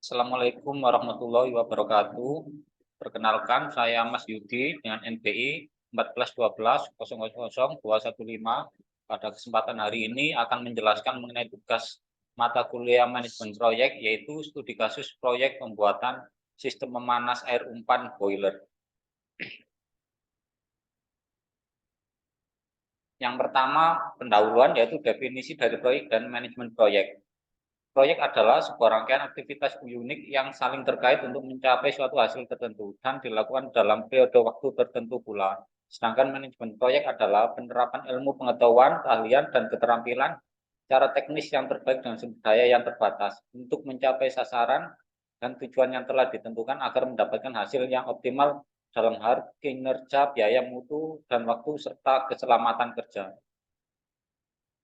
Assalamualaikum warahmatullahi wabarakatuh. Perkenalkan, saya Mas Yudi dengan NPI 1412000215. Pada kesempatan hari ini akan menjelaskan mengenai tugas mata kuliah manajemen proyek, yaitu studi kasus proyek pembuatan sistem pemanas air umpan boiler. Yang pertama, pendahuluan, yaitu definisi dari proyek dan manajemen proyek. Proyek adalah sebuah rangkaian aktivitas unik yang saling terkait untuk mencapai suatu hasil tertentu dan dilakukan dalam periode waktu tertentu pula. Sedangkan manajemen proyek adalah penerapan ilmu pengetahuan, keahlian, dan keterampilan cara teknis yang terbaik dengan sumber daya yang terbatas untuk mencapai sasaran dan tujuan yang telah ditentukan agar mendapatkan hasil yang optimal dalam hal kinerja, biaya mutu, dan waktu serta keselamatan kerja.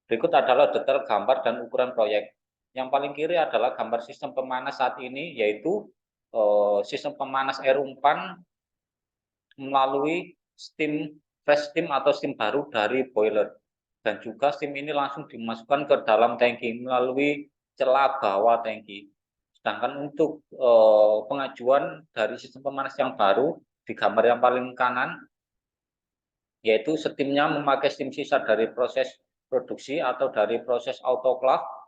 Berikut adalah detail gambar dan ukuran proyek. Yang paling kiri adalah gambar sistem pemanas saat ini, yaitu sistem pemanas air umpan melalui fresh steam atau steam baru dari boiler. Dan juga steam ini langsung dimasukkan ke dalam tangki melalui celah bawah tangki. Sedangkan untuk pengajuan dari sistem pemanas yang baru, di gambar yang paling kanan, yaitu steamnya memakai steam sisa dari proses produksi atau dari proses autoclave.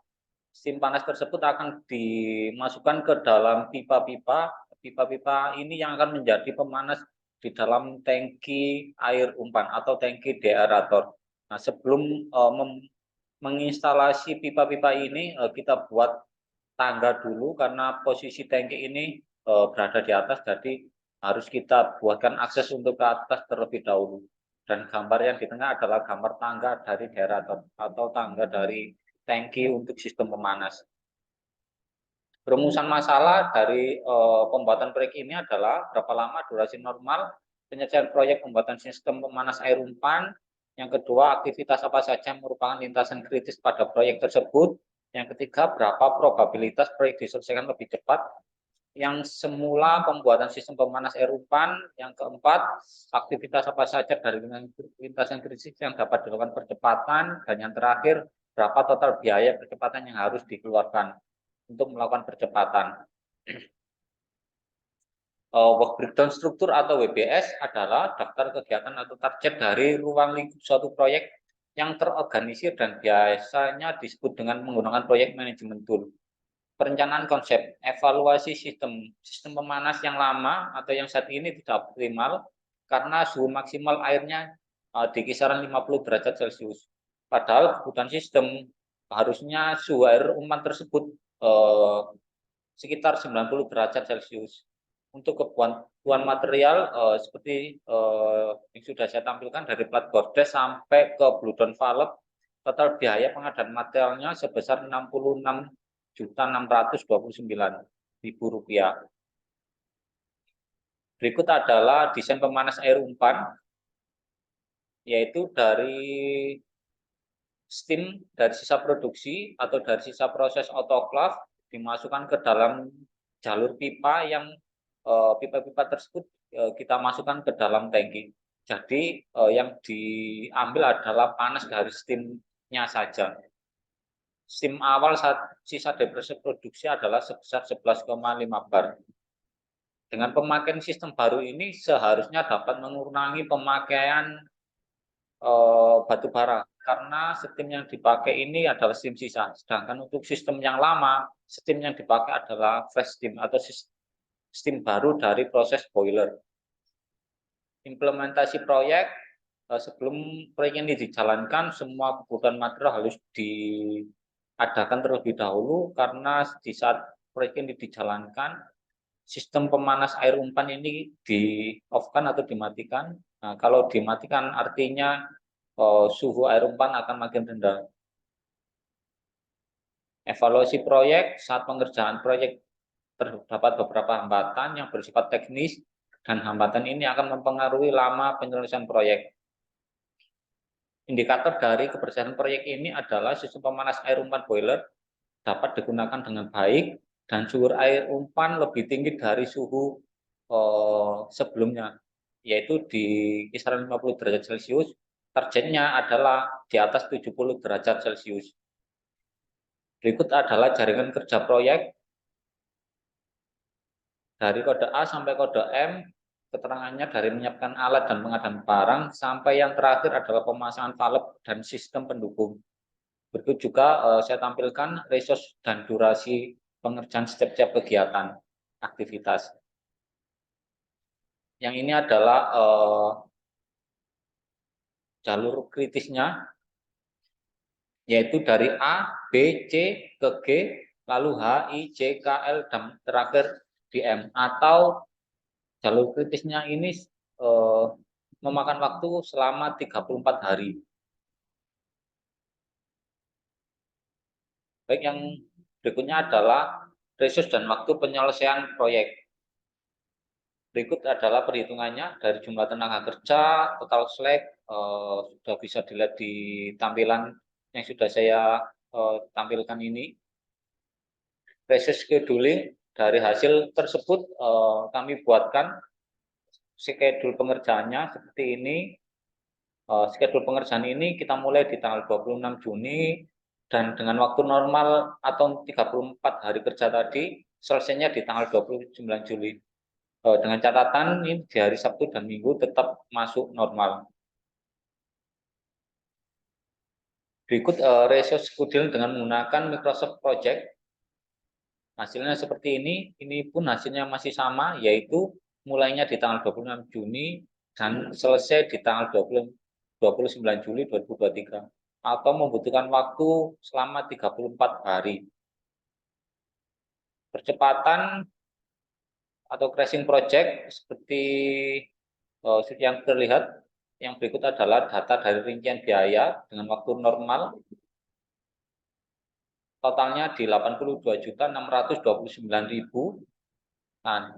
Steam panas tersebut akan dimasukkan ke dalam pipa-pipa. Pipa-pipa ini yang akan menjadi pemanas di dalam tangki air umpan atau tangki deaerator. Nah, sebelum menginstalasi pipa-pipa ini, kita buat tangga dulu karena posisi tangki ini berada di atas, jadi harus kita buatkan akses untuk ke atas terlebih dahulu. Dan gambar yang di tengah adalah gambar tangga dari deaerator atau tangga dari tangki untuk sistem pemanas. Rumusan masalah dari pembuatan proyek ini adalah berapa lama durasi normal penyelesaian proyek pembuatan sistem pemanas air umpan. Yang kedua, aktivitas apa saja yang merupakan lintasan kritis pada proyek tersebut. Yang ketiga, berapa probabilitas proyek diselesaikan lebih cepat. Yang semula pembuatan sistem pemanas air umpan. Yang keempat, aktivitas apa saja dari lintasan kritis yang dapat dilakukan percepatan. Dan yang terakhir, berapa total biaya percepatan yang harus dikeluarkan untuk melakukan percepatan. Work breakdown struktur atau WBS adalah daftar kegiatan atau target dari ruang lingkup suatu proyek yang terorganisir dan biasanya disebut dengan menggunakan proyek manajemen tool. Perencanaan konsep, evaluasi sistem pemanas yang lama atau yang saat ini tidak optimal karena suhu maksimal airnya di kisaran 50 derajat Celcius. Padahal kebutuhan sistem harusnya suhu air umpan tersebut sekitar 90 derajat Celcius. Untuk kebutuhan material seperti yang sudah saya tampilkan dari plat gordes sampai ke blue down valve, total biaya pengadaan materialnya sebesar Rp66.629.000. Berikut adalah desain pemanas air umpan, yaitu dari steam dari sisa produksi atau dari sisa proses autoclave dimasukkan ke dalam jalur pipa yang pipa-pipa tersebut kita masukkan ke dalam tangki. Jadi yang diambil adalah panas dari steamnya saja. Steam awal saat sisa dari proses produksi adalah sebesar 11,5 bar. Dengan pemakaian sistem baru ini seharusnya dapat mengurangi pemakaian batu bara karena sistem yang dipakai ini adalah steam sisa. Sedangkan untuk sistem yang lama, steam yang dipakai adalah fresh steam atau steam baru dari proses boiler. Implementasi proyek, sebelum proyek ini dijalankan, semua kebutuhan material harus diadakan terlebih dahulu karena di saat proyek ini dijalankan, sistem pemanas air umpan ini di-off-kan atau dimatikan. Nah, kalau dimatikan artinya suhu air umpan akan makin rendah. Evaluasi proyek, saat pengerjaan proyek terdapat beberapa hambatan yang bersifat teknis dan hambatan ini akan mempengaruhi lama penyelesaian proyek. Indikator dari keberhasilan proyek ini adalah sistem pemanas air umpan boiler dapat digunakan dengan baik dan suhu air umpan lebih tinggi dari suhu sebelumnya, yaitu di kisaran 50 derajat Celcius. Targetnya adalah di atas 70 derajat Celcius. Berikut adalah jaringan kerja proyek. Dari kode A sampai kode M, keterangannya dari menyiapkan alat dan pengadaan barang, sampai yang terakhir adalah pemasangan valve dan sistem pendukung. Berikut juga saya tampilkan resource dan durasi pengerjaan setiap kegiatan aktivitas. Yang ini adalah jalur kritisnya, yaitu dari A, B, C ke G, lalu H, I, J, K, L, dan terakhir di M. Atau jalur kritisnya ini memakan waktu selama 34 hari. Baik, yang berikutnya adalah resource dan waktu penyelesaian proyek. Berikut adalah perhitungannya dari jumlah tenaga kerja, total slack, sudah bisa dilihat di tampilan yang sudah saya tampilkan ini. Resource scheduling, dari hasil tersebut kami buatkan schedule pengerjaannya seperti ini. Schedule pengerjaan ini kita mulai di tanggal 26 Juni dan dengan waktu normal atau 34 hari kerja tadi selesainya di tanggal 29 Juli. Dengan catatan ini di hari Sabtu dan Minggu tetap masuk normal. Berikut resource scheduling dengan menggunakan Microsoft Project. Hasilnya seperti ini pun hasilnya masih sama, yaitu mulainya di tanggal 26 Juni dan selesai di tanggal 29 Juli 2023. Atau membutuhkan waktu selama 34 hari. Percepatan atau crashing project seperti yang terlihat, yang berikut adalah data dari rincian biaya dengan waktu normal. Totalnya di 82.629.000. Nah,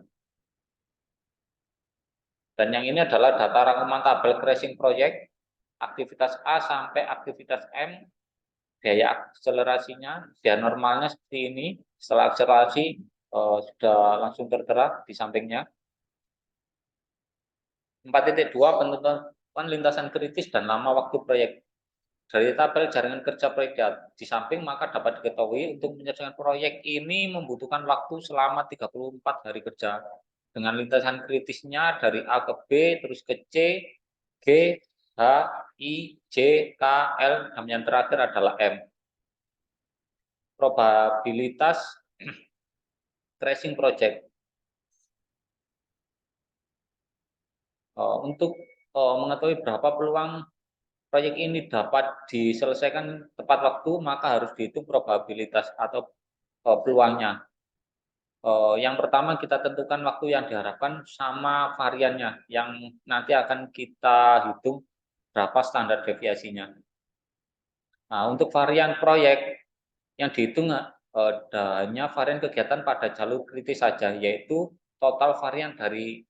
dan yang ini adalah data rangkuman tabel crashing project, aktivitas A sampai aktivitas M, biaya akselerasinya, biaya normalnya seperti ini. Setelah akselerasi sudah langsung tertera di sampingnya. 4.2 penentuan lintasan kritis dan lama waktu proyek. Dari tabel jaringan kerja proyek di samping, maka dapat diketahui untuk menyelesaikan proyek ini membutuhkan waktu selama 34 hari kerja. Dengan lintasan kritisnya dari A ke B, terus ke C, G, H, I, J, K, L, dan yang terakhir adalah M. Probabilitas crashing project. Untuk mengetahui berapa peluang proyek ini dapat diselesaikan tepat waktu, maka harus dihitung probabilitas atau peluangnya. Yang pertama kita tentukan waktu yang diharapkan sama variannya, yang nanti akan kita hitung berapa standar deviasinya. Nah, untuk varian proyek yang dihitung hanya varian kegiatan pada jalur kritis saja, yaitu total varian dari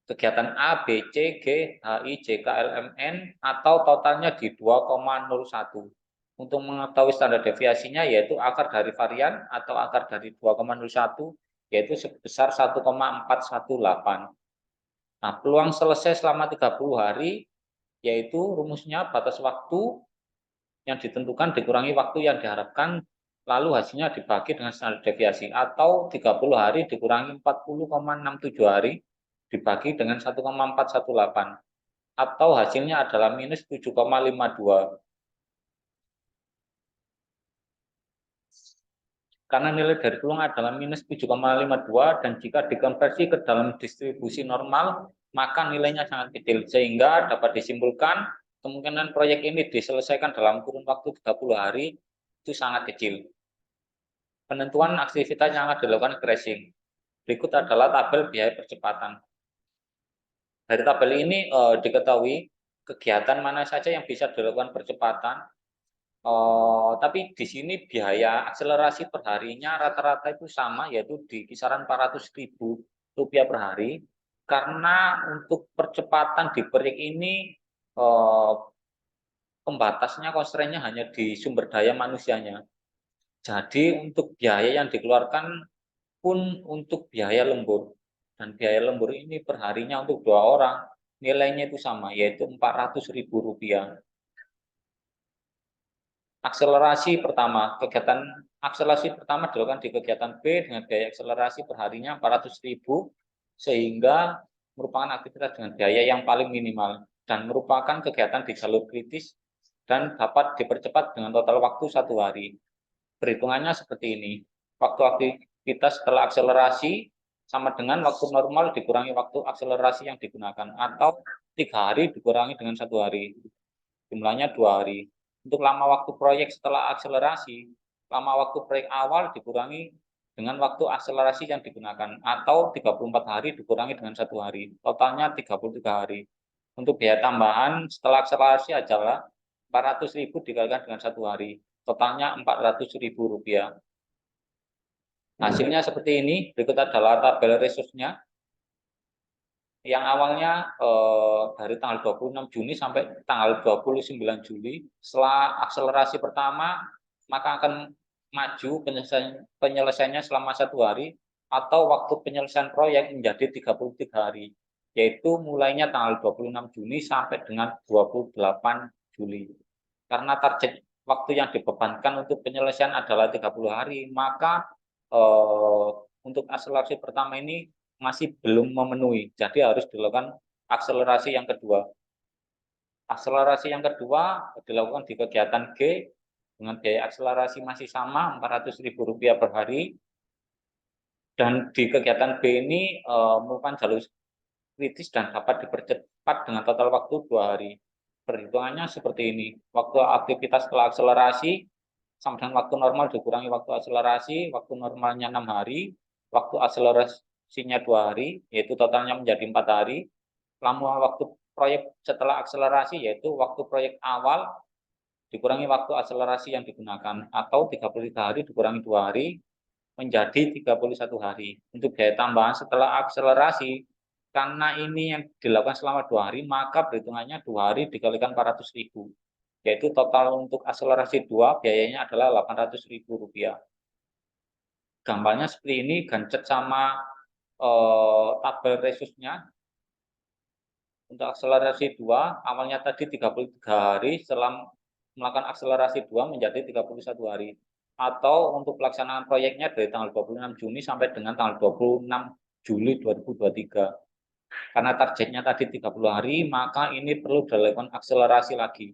kegiatan A, B, C, G, H, I, J, K, L, M, N, atau totalnya di 2,01. Untuk mengetahui standar deviasinya yaitu akar dari varian atau akar dari 2,01 yaitu sebesar 1,418. Nah, peluang selesai selama 30 hari yaitu rumusnya batas waktu yang ditentukan dikurangi waktu yang diharapkan, lalu hasilnya dibagi dengan standar deviasi, atau 30 hari dikurangi 40,67 hari dibagi dengan 1,418, atau hasilnya adalah minus 7,52. Karena nilai dari peluang adalah minus 7,52 dan jika dikonversi ke dalam distribusi normal, maka nilainya sangat kecil, sehingga dapat disimpulkan kemungkinan proyek ini diselesaikan dalam kurun waktu 30 hari itu sangat kecil. Penentuan aktivitas yang akan dilakukan crashing. Berikut adalah tabel biaya percepatan. Dari tabel ini diketahui kegiatan mana saja yang bisa dilakukan percepatan. Tapi di sini biaya akselerasi per harinya rata-rata itu sama, yaitu di kisaran 400.000 rupiah per hari. Karena untuk percepatan di proyek ini pembatasnya, constraint-nya hanya di sumber daya manusianya. Jadi untuk biaya yang dikeluarkan pun untuk biaya lembur. Dan biaya lembur ini perharinya untuk 2 orang nilainya itu sama, yaitu 400.000 rupiah. Akselerasi pertama, kegiatan akselerasi pertama dilakukan di kegiatan B dengan biaya akselerasi perharinya 400.000 sehingga merupakan aktivitas dengan biaya yang paling minimal dan merupakan kegiatan di jalur kritis dan dapat dipercepat dengan total waktu 1 hari. Perhitungannya seperti ini. Waktu aktivitas setelah akselerasi sama dengan waktu normal dikurangi waktu akselerasi yang digunakan atau 3 hari dikurangi dengan 1 hari. Jumlahnya 2 hari. Untuk lama waktu proyek setelah akselerasi, lama waktu proyek awal dikurangi dengan waktu akselerasi yang digunakan atau 34 hari dikurangi dengan 1 hari. Totalnya 33 hari. Untuk biaya tambahan setelah akselerasi adalah 400.000 dikalikan dengan 1 hari. Totalnya Rp400.000. Hasilnya seperti ini. Berikut adalah tabel resource-nya. Yang awalnya dari tanggal 26 Juni sampai tanggal 29 Juli, setelah akselerasi pertama, maka akan maju penyelesaiannya selama 1 hari, atau waktu penyelesaian proyek menjadi 33 hari, yaitu mulainya tanggal 26 Juni sampai dengan 28 Juli. Karena target waktu yang dibebankan untuk penyelesaian adalah 30 hari, maka untuk akselerasi pertama ini masih belum memenuhi, jadi harus dilakukan akselerasi yang kedua. Akselerasi yang kedua dilakukan di kegiatan G dengan biaya akselerasi masih sama Rp400.000 per hari, dan di kegiatan B ini merupakan jalur kritis dan dapat dipercepat dengan total waktu 2 hari. Perhitungannya seperti ini. Waktu aktivitas setelah akselerasi sama dengan waktu normal dikurangi waktu akselerasi, waktu normalnya 6 hari, waktu akselerasinya 2 hari, yaitu totalnya menjadi 4 hari. Lama waktu proyek setelah akselerasi, yaitu waktu proyek awal dikurangi waktu akselerasi yang digunakan, atau 33 hari dikurangi 2 hari, menjadi 31 hari. Untuk biaya tambahan setelah akselerasi, karena ini yang dilakukan selama 2 hari, maka perhitungannya 2 hari dikalikan 400.000. Yaitu total untuk akselerasi 2 biayanya adalah Rp800.000. Gambarnya seperti ini, gancet sama tabel resusnya. Untuk akselerasi 2, awalnya tadi 33 hari, setelah melakukan akselerasi 2 menjadi 31 hari. Atau untuk pelaksanaan proyeknya dari tanggal 26 Juni sampai dengan tanggal 26 Juli 2023. Karena targetnya tadi 30 hari, maka ini perlu dilakukan akselerasi lagi.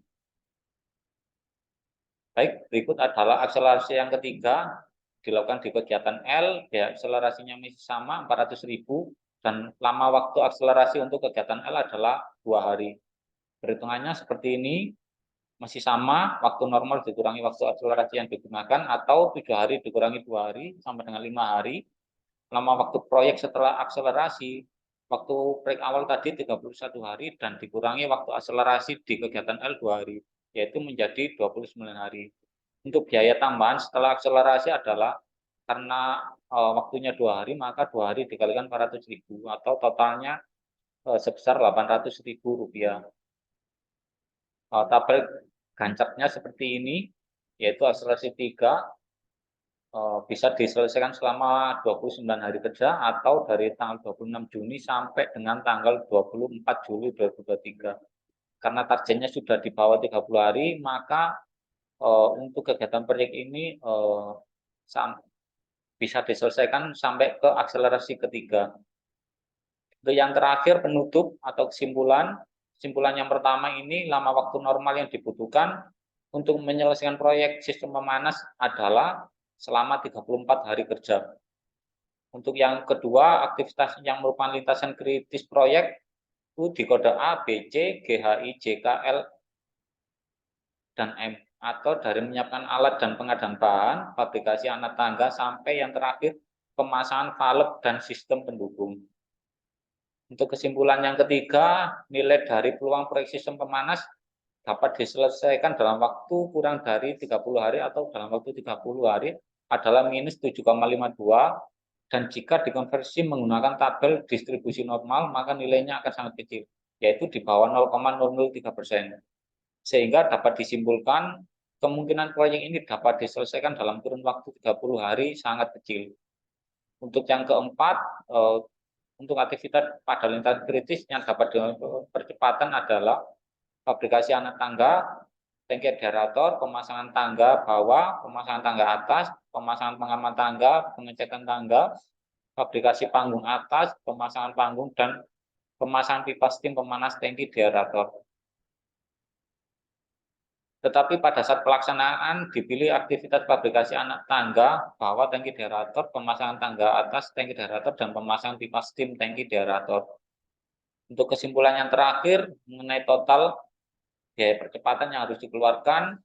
Baik, berikut adalah akselerasi yang ketiga, dilakukan di kegiatan L, ya akselerasinya masih sama 400.000, dan lama waktu akselerasi untuk kegiatan L adalah 2 hari. Perhitungannya seperti ini, masih sama, waktu normal dikurangi waktu akselerasi yang digunakan, atau 7 hari dikurangi 2 hari, sampai dengan 5 hari. Lama waktu proyek setelah akselerasi, waktu proyek awal tadi 31 hari, dan dikurangi waktu akselerasi di kegiatan L 2 hari, yaitu menjadi 29 hari. Untuk biaya tambahan setelah akselerasi adalah karena waktunya 2 hari, maka 2 hari dikalikan 400.000, atau totalnya sebesar Rp800.000. Tabel gancetnya seperti ini, yaitu akselerasi 3 bisa diselesaikan selama 29 hari kerja, atau dari tanggal 26 Juni sampai dengan tanggal 24 Juli 2023. Karena targetnya sudah di bawah 30 hari, maka untuk kegiatan proyek ini bisa diselesaikan sampai ke akselerasi ketiga. Untuk yang terakhir, penutup atau kesimpulan. Kesimpulan yang pertama ini, lama waktu normal yang dibutuhkan untuk menyelesaikan proyek sistem pemanas adalah selama 34 hari kerja. Untuk yang kedua, aktivitas yang merupakan lintasan kritis proyek itu di kode A, B, C, GHI, JK, L, dan M, atau dari menyiapkan alat dan pengadaan bahan, fabrikasi anak tangga, sampai yang terakhir pemasangan valve dan sistem pendukung. Untuk kesimpulan yang ketiga, nilai dari peluang proyek sistem pemanas dapat diselesaikan dalam waktu kurang dari 30 hari atau dalam waktu 30 hari adalah minus 7,52, dan jika dikonversi menggunakan tabel distribusi normal, maka nilainya akan sangat kecil, yaitu di bawah 0,003%. Sehingga dapat disimpulkan kemungkinan proyek ini dapat diselesaikan dalam kurun waktu 30 hari sangat kecil. Untuk yang keempat, untuk aktivitas pada lintasan kritis yang dapat dipercepatan adalah fabrikasi anak tangga, tangki aerator, pemasangan tangga bawah, pemasangan tangga atas, pemasangan pengaman tangga, pengecekan tangga, fabrikasi panggung atas, pemasangan panggung, dan pemasangan pipa steam pemanas tangki aerator. Tetapi pada saat pelaksanaan dipilih aktivitas fabrikasi anak tangga bawah tangki aerator, pemasangan tangga atas tangki aerator, dan pemasangan pipa steam tangki aerator. Untuk kesimpulan yang terakhir mengenai total biaya percepatan yang harus dikeluarkan,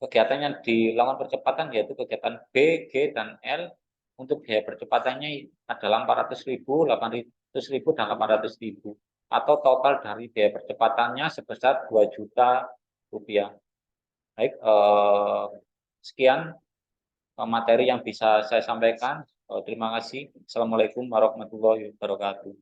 kegiatan yang dilakukan percepatan yaitu kegiatan B, G, dan L. Untuk biaya percepatannya adalah 400.000, 800.000, dan 800.000, atau total dari biaya percepatannya sebesar 2 juta rupiah. Baik, sekian materi yang bisa saya sampaikan. Terima kasih. Assalamualaikum warahmatullahi wabarakatuh.